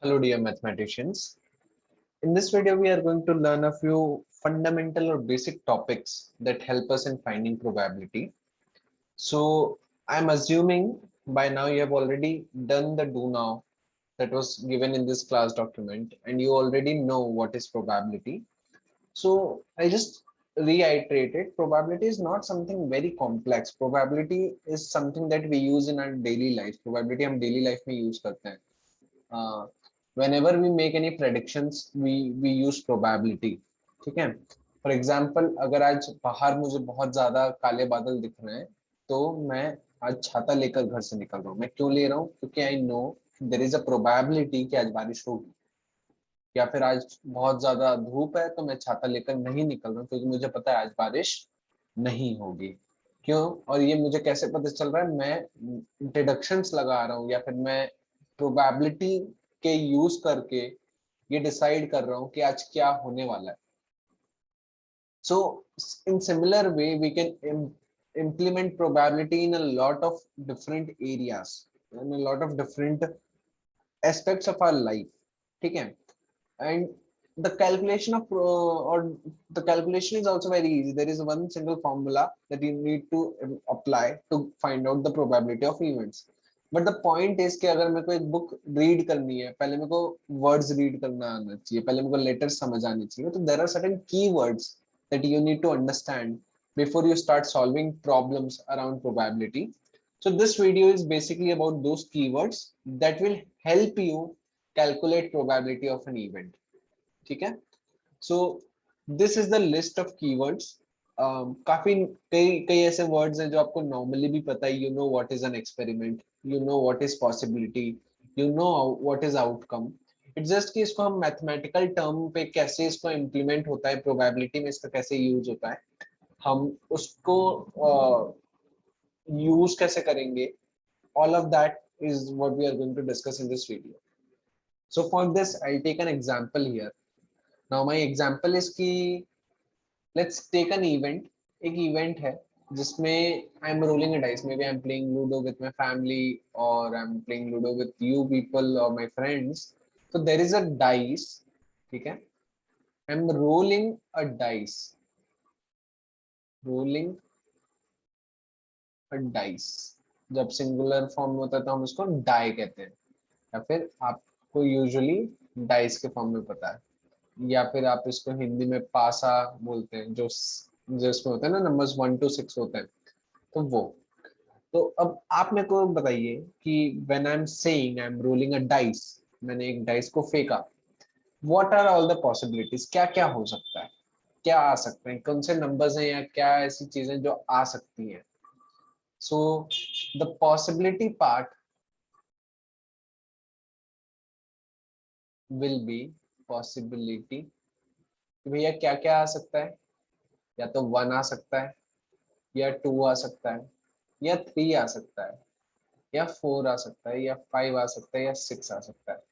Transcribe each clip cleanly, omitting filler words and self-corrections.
Hello dear mathematicians. In this video we are going to learn a few fundamental or basic topics that help us in finding probability. So I'm assuming by now you have already done the do now that was given in this class document and you already know what is probability. So I just reiterate it. Probability is not something very complex. Probability is something that we use in our daily life. Probability हम daily life में use करते हैं. Whenever we make any predictions we use probability. ठीक है. For example, अगर आज बाहर मुझे बहुत ज्यादा काले बादल दिख रहे हैं तो मैं आज छाता लेकर घर से निकल रहा हूँ. मैं क्यों ले रहा हूँ? क्योंकि I know there is a probability कि आज बारिश होगी. या फिर आज बहुत ज्यादा धूप है तो मैं छाता लेकर नहीं निकल रहा हूँ क्योंकि मुझे पता है आज बारिश नहीं होगी. क्यों? और ये मुझे कैसे पता चल रहा है? मैं डिडक्शंस लगा रहा हूँ या फिर मैं प्रोबेबिलिटी के यूज करके ये डिसाइड कर रहा हूँ कि आज क्या होने वाला है. So in similar way we can implement probability in a lot of different areas, in a lot of different aspects of our life. ठीक है. And the calculation of or the calculation is also very easy. There is one single formula that you need to apply to find out the probability of events. But the point is कि अगर मेरे को एक book read करनी है, पहले मेरे को वर्ड्स रीड करना आना चाहिए, पहले मेरे को लेटर्स समझ आने चाहिए. तो there are certain keywords that you need to understand before you start solving problems around probability. So this video is basically about those keywords that will help you calculate probability of an event. ठीक है. So this is the list of keywords. काफी कई कई ऐसे words हैं जो आपको normally भी पता है. You know what is an experiment, you know what is possibility, you know what is outcome. It's just कि इसको हम मैथमेटिकल टर्म पे कैसे इसको इम्प्लीमेंट होता है, प्रोबेबिलिटी में इसका कैसे यूज होता है, हम उसको यूज कैसे करेंगे. all of that is what we are going to discuss in this video. So for this I'll take an example here. Now my example is कि let's take an event. एक event है जिसमें I'm rolling a dice. Maybe I'm playing Ludo with my family or I'm playing Ludo with you people or my friends. So there is a dice. ठीक है. I'm rolling a dice. Rolling a dice. जब singular form में होता है तो हम उसको die कहते हैं, या फिर आपको यूजुअली डाइस के फॉर्म में पता है, या फिर आप इसको हिंदी में पासा बोलते हैं, जो जिसमें होता है ना नंबर्स 1 to 6 होते हैं. तो वो तो अब आप मेरे को बताइए कि when I am saying I am rolling a dice, मैंने एक डाइस को फेंका, what are all the possibilities, क्या क्या हो सकता है, क्या आ सकते हैं, कौन से नंबर्स हैं या क्या ऐसी चीजें जो आ सकती हैं. So the possibility part will be possibility. भैया क्या क्या आ सकता है? या तो 1 आ सकता है, या 2 आ सकता है, या 3 आ सकता है, या 4 आ सकता है, या 5 आ सकता है, या 6 आ सकता है.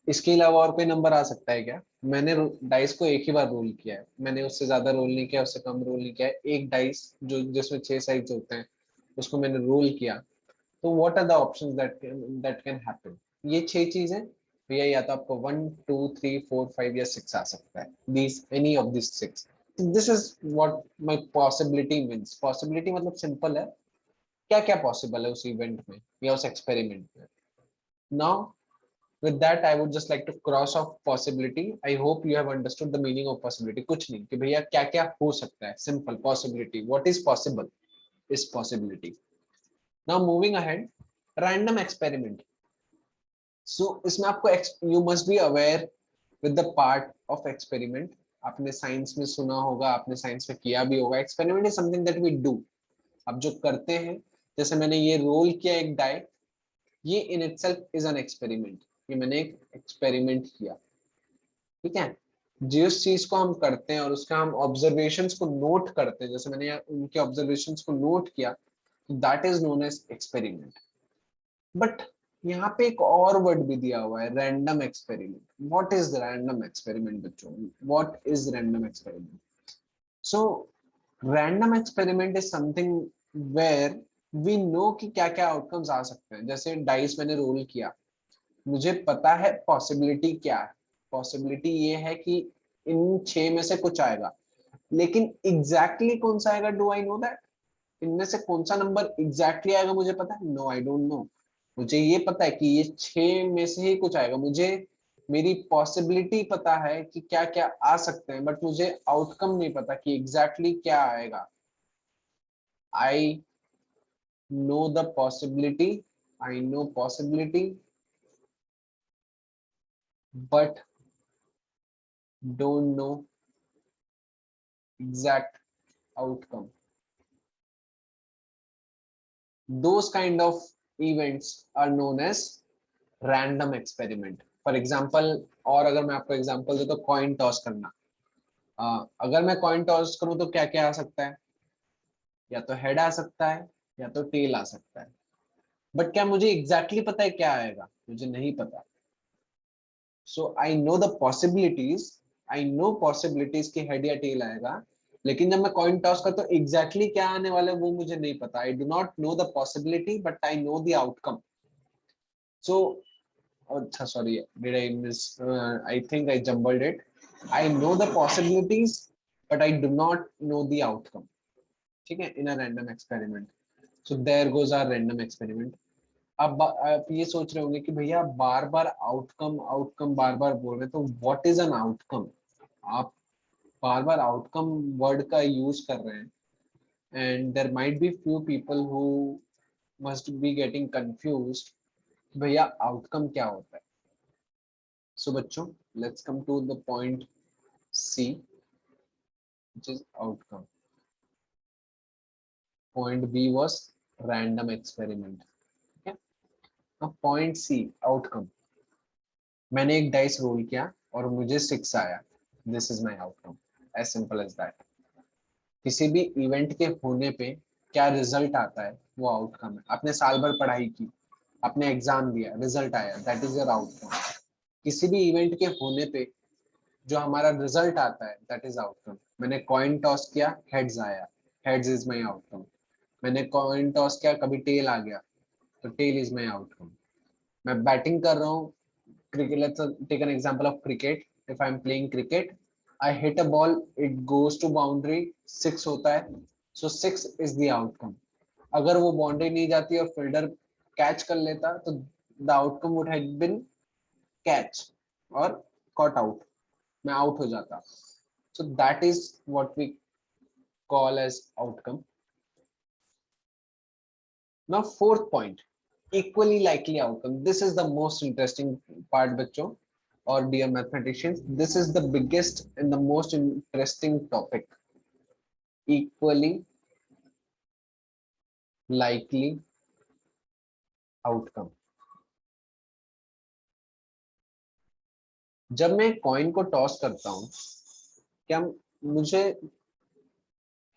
इसके अलावा और कोई नंबर आ सकता है क्या? मैंने डाइस को एक ही बार रोल किया है, मैंने उससे ज्यादा रोल नहीं किया, उससे कम रोल नहीं किया है. एक डाइस जो जिसमें 6 साइड्स होते हैं उसको मैंने रोल किया. तो what are the options that can happen? ये 6 चीजें भैया, या तो आपको 1 2 3 4 5 या 6 आ सकता है. These any of this 6. This is what my possibility means. Possibility मतलब सिंपल है, क्या क्या पॉसिबल है उस इवेंट में या उस एक्सपेरिमेंट में. Now with that I would just like to cross off possibility. I hope you have understood the meaning of possibility. कुछ नहीं कि भैया क्या क्या हो सकता है. Simple possibility, what is possible is possibility. Now moving ahead, random experiment. So इसमें आपको you must be aware with the part of experiment. आपने साइंस में सुना होगा, आपने साइंस में किया भी होगा. Experiment is something that we do. आप जो करते हैं, जैसे मैंने ये रोल किया एक डाई, ये in itself is an experiment. ये मैंने एक एक्सपेरिमेंट किया. ठीक है. जिस चीज को हम करते हैं और उसका हम ऑब्जर्वेशंस को नोट करते हैं, जैसे मैंने उनके ऑब्जर्वेशंस को नोट किया, that is known as experiment. But यहाँ पे एक और वर्ड भी दिया हुआ है, random experiment. What is random experiment बच्चों? What is random experiment? So random experiment is something where we know कि क्या क्या आउटकम्स आ सकते हैं. जैसे डाइस मैंने रोल किया, मुझे पता है पॉसिबिलिटी क्या है, पॉसिबिलिटी ये है कि इन 6 में से कुछ आएगा, लेकिन कौन सा आएगा, डू आई नो दैट? इनमें से कौन सा नंबर आएगा मुझे पता है? No, I don't know. मुझे ये पता है कि ये 6 में से ही कुछ आएगा, मुझे मेरी पॉसिबिलिटी पता है कि क्या क्या आ सकते हैं, बट मुझे आउटकम नहीं पता कि क्या आएगा। आई know the possibility, I know possibility, but don't know exact outcome. Those kind of events are known as random experiment. For example, और अगर मैं आपको एग्जांपल दूं तो कॉइन टॉस करना। अगर मैं कॉइन टॉस करूं तो क्या क्या आ सकता है? या तो हेड आ सकता है या तो टेल आ सकता है, बट क्या मुझे पता है क्या आएगा? मुझे नहीं पता। So I know the possibilities, I know possibilities कि हेड या टेल आएगा, लेकिन जब मैं कॉइन टॉस करता हूँ क्या आने वाला है वो मुझे नहीं पता। I do not know the possibility but I know the outcome. So अच्छा, sorry, did I miss? I think I jumbled it. I know the possibilities, but I do not know the outcome. ठीक है, in a random experiment. So there goes our random experiment. अब आप ये सोच रहे होंगे कि भैया बार बार आउटकम आउटकम बार बार बोल रहे हैं, तो व्हाट इज एन आउटकम? आप बार बार आउटकम वर्ड का यूज कर रहे हैं, and there might be few people who must be getting confused, भैया आउटकम क्या होता है? सो बच्चों, let's come to the point C, which is outcome. Point B was random experiment. Okay. Now point C, outcome. मैंने एक dice role किया और मुझे 6 आया. This is my outcome. As simple as that. किसी भी इवेंट के होने पे क्या रिजल्ट आता है वो आउटकम है. आपने साल भर पढ़ाई की, आपने एग्जाम दिया, रिजल्ट आया, दैट इज योर आउटकम. किसी भी इवेंट के होने पे जो हमारा रिजल्ट आता है दैट इज आउटकम. मैंने कॉइन टॉस किया, हेड्स आया, हेड्स इज माय आउटकम. मैंने कॉइन टॉस किया, कभी टेल आ गया तो टेल इज माय आउटकम. मैं बैटिंग कर रहा हूँ, cricket, let's take an example of cricket. If I am playing cricket, I hit a ball, it goes to boundary, 6 होता है, सो 6 इज द आउटकम. अगर वो बाउंड्री नहीं जाती और फील्डर कैच कर लेता तो the outcome would have been catch और कॉट आउट, मैं आउट हो जाता. So that is what we call as outcome. Now fourth point, equally likely outcome. This is the most interesting part, bachcho or dear mathematicians. This is the biggest and the most interesting topic. Equally likely outcome. जब मैं coin को toss करता हूं, क्या मुझे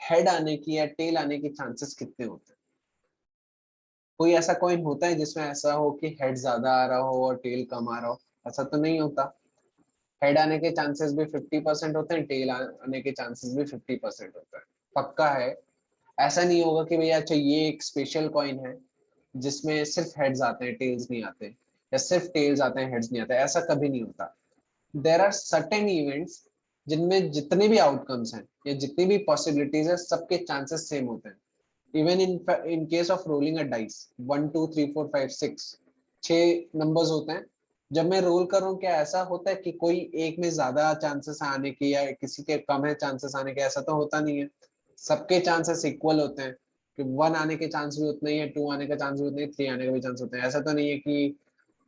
head आने की या टेल आने के चांसेस कितने होते हैं? कोई ऐसा कॉइन होता है जिसमें ऐसा हो कि हेड ज्यादा आ रहा हो और टेल कम आ रहा हो? ऐसा तो नहीं होता. हेड आने के चांसेस भी 50% होते हैं, टेल आने के चांसेस भी 50% होते हैं. पक्का है. ऐसा नहीं होगा कि भैया अच्छा ये एक स्पेशल कॉइन है जिसमें सिर्फ हेड्स आते हैं टेल्स नहीं आते, या सिर्फ टेल्स आते हैं हेड्स नहीं आते. ऐसा कभी नहीं होता. देयर आर सर्टेन इवेंट्स जिनमें जितने भी आउटकम्स हैं या जितनी भी पॉसिबिलिटीज है सबके चांसेस सेम होते हैं. Even in case of rolling a dice, 1 2 3 4 5 6, 6 numbers होते हैं. जब मैं रोल कर रहा हूँ, क्या ऐसा होता है कि कोई एक में ज्यादा चांसेस आने के या किसी के कम है चांसेस आने के? ऐसा तो होता नहीं है. सबके चांसेस इक्वल होते हैं कि 1 आने के चांस भी उतने ही है, 2 आने का चांस भी उतने ही, 3 आने का भी चांस होते हैं. ऐसा तो नहीं है कि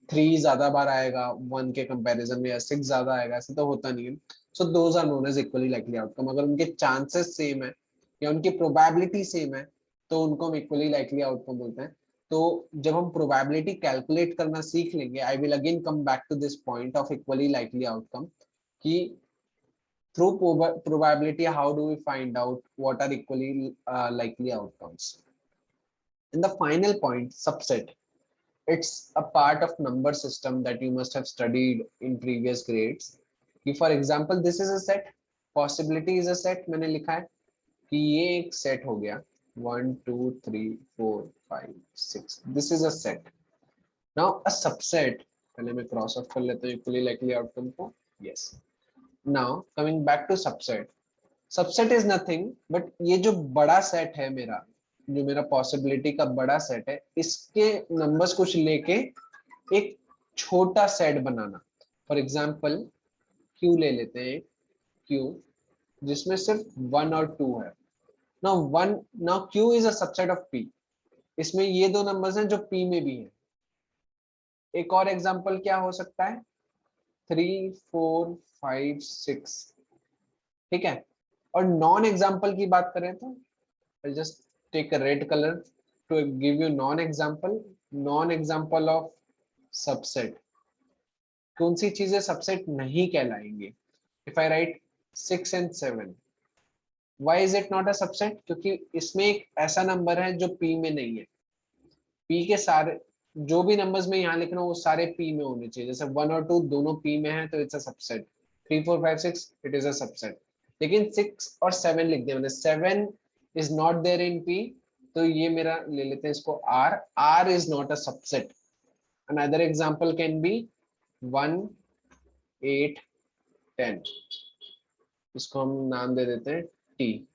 3 ज्यादा बार आएगा 1 के कंपैरिजन में या 6 ज्यादा आएगा, ऐसा तो होता नहीं है. So those are known as equally likely outcome. अगर उनके चांसेस सेम है या उनकी प्रोबेबिलिटी सेम है तो उनको हम इक्वली लाइकली आउटकम बोलते हैं. तो जब हम प्रोबेबिलिटी कैलकुलेट करना सीख लेंगे, I will again come back to this point of equally likely outcome, कि through probability how do we find out what are equally likely outcomes. And the final point, subset, it's a part of number system that you must have studied in previous grades. कि for example this is a set, possibility is a set, मैंने लिखा है कि ये एक set हो गया, 1 2 3 4 5 6, this is a set. Now a subset, पहले मैं क्रॉस ऑफ कर लेता हूँ इक्वली लाइकली आउटकम को. Yes. Now coming back to subset. Subset is nothing but ये जो बड़ा सेट है मेरा, जो मेरा पॉसिबिलिटी का बड़ा सेट है, इसके नंबर्स कुछ लेके एक छोटा set banana. For example Q ले लेते हैं. क्यू जिसमें सिर्फ 1 और 2 है. Now Q is a subset of P. इसमें ये दो नंबर्स हैं जो पी में भी हैं. एक और एग्जांपल क्या हो सकता है? 3 4 5 6. ठीक है. और नॉन एग्जांपल की बात करें तो I just take a red colour to give you non example. Non example of subset. कौन सी चीजें सबसेट नहीं कहलाएंगे? If I write 6 and 7, why is it not a subset? क्योंकि इसमें एक ऐसा नंबर है जो पी में नहीं है. पी के सारे जो भी नंबर्स में यहाँ लिख रहा हूँ वो सारे पी में होने चाहिए. जैसे 1 और 2 दोनों पी में है तो it's a subset. 3 4 5 6 it is a subset. लेकिन 6 और 7 लिख दिया मैंने. 7 is not there in P, तो ये मेरा ले लेते हैं इसको R. R is not a subset. Another example can be 1 8 10. इसको हम नाम दे देते हैं टी.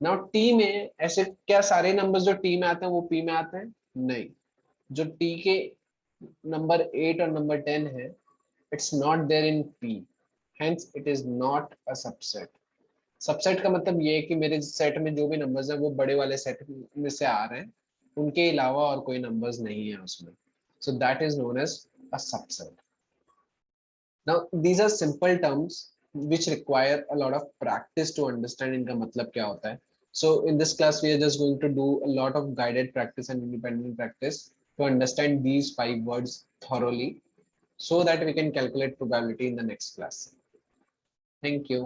नाउ टी में ऐसे क्या सारे नंबर्स जो टी में आते हैं वो पी में आते हैं? नहीं. जो टी के नंबर 8 और नंबर 10 है, it's not there in P, hence it is not a subset. Subset का मतलब ये है कि मेरे सेट में जो भी नंबर्स हैं वो बड़े वाले सेट में से आ रहे हैं, उनके अलावा और कोई नंबर्स नहीं है उसमें. So that is known as a subset. Now, these are simple terms which require a lot of practice to understand इनका मतलब क्या होता है. So in this class, we are just going to do a lot of guided practice and independent practice to understand these 5 words thoroughly so that we can calculate probability in the next class. Thank you.